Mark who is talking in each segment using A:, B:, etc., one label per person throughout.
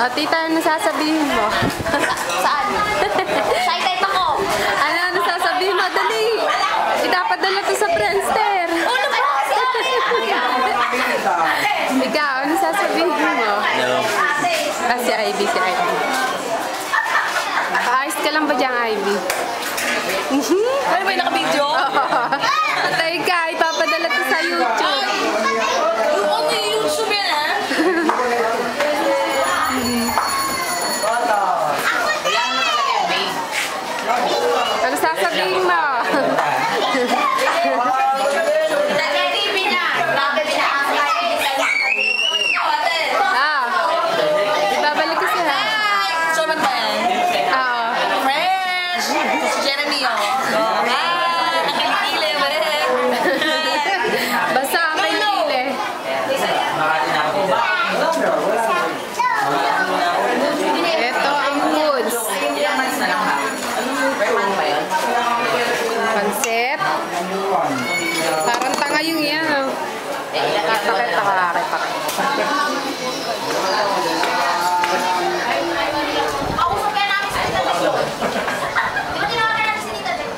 A: O, tita, ano sasabihin mo?
B: Saan? Shy type ako.
A: Ano sasabihin mo? Dali! Idapadala to sa Friendster.
B: Ano ba?
A: Ikaw, ano sasabihin mo?
C: No.
A: Ah, si Ivy. Ayos ka lang ba dyan, Ivy?
B: Ano ba yung naka-video?
A: Patay ka, ipapadala to sa YouTube.
B: Ano yung YouTube yan, ha?
A: Ano sasabihin mo? Babalik ko siya.
B: Sumat ba yan?
A: Oo.
B: Fresh! Si Jeremy, oh. Ang kilikili, balik.
A: Basta ang kilikili. Ito ang foods. Pansit. Parang tanga yung yan. Takit.
B: Ako sa kaya namin sa Tita Dek. Di ba tinawagan namin si Tita Dek?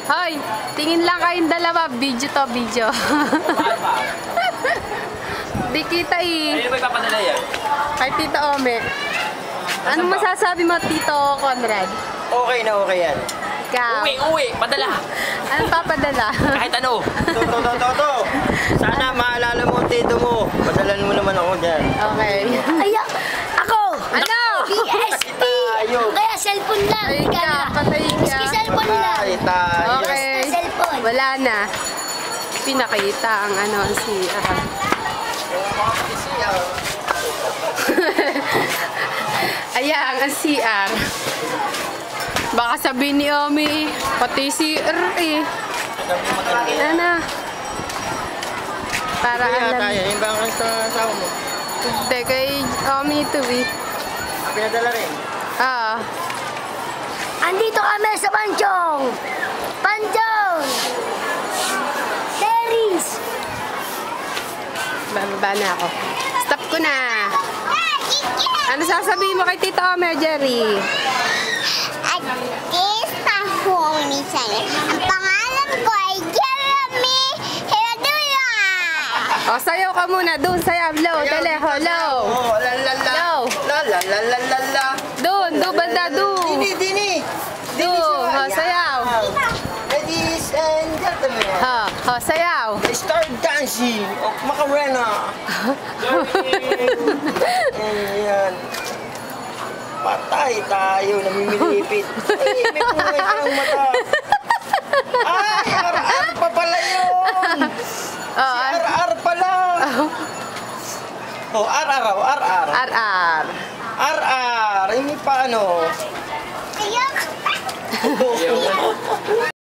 A: Hoy, tingin lang kayong dalawa. Video to, video. Di kita eh.
C: Ano ba ipapadala yan?
A: Kay Tito Ome. Anong masasabi mo, Tito Conrad?
C: Okay na okay yan.
A: Ikaw.
C: Uwi, padala.
A: Anong papadala?
C: Kahit ano. To. Sana maalala mo ang tito mo. Padalan mo naman ako dyan.
A: Okay.
B: Ayak! Ako!
A: Ano?
B: PSP! Kaya cellphone lang.
A: Ay ka, patay ka.
B: Maski cellphone lang.
C: Ay, tayo.
A: Okay.
B: Basta cellphone.
A: Wala na. Pinakita ang ano, si... Ayan, ang CR. Baka sabihin ni Omi, pati CR eh. Ano? Para alam.
C: Yung ba ang asawa mo?
A: Hindi, kay Omi ito eh.
C: Pinadala rin.
B: Andito kami sa Panchong! Panchong! Terry's!
A: Bababa na ako. Stop ko na. Ano sasabihin mo kay Tita Omer, Jerry?
D: Artista po ni Sanya. Ang pangalan ko ay Jeremy Heradula.
A: O, sayaw ka muna. Doon, sayaw. Low, dali. Hello.
C: Oh, la.
A: Doon, banda, doon.
C: Dini.
A: Doon, o, sayaw.
C: Ladies and gentlemen.
A: O, sayaw.
C: Start dancing of Macarena. Ayan. Patay tayo, namimilipit. Ay, may kulay ang mata. Ay, ar-ar pa pala yun. Si ar-ar pala. Oh, ar-ar.
A: R.
C: Ar-ar. Hindi pa ano.
D: Ayok.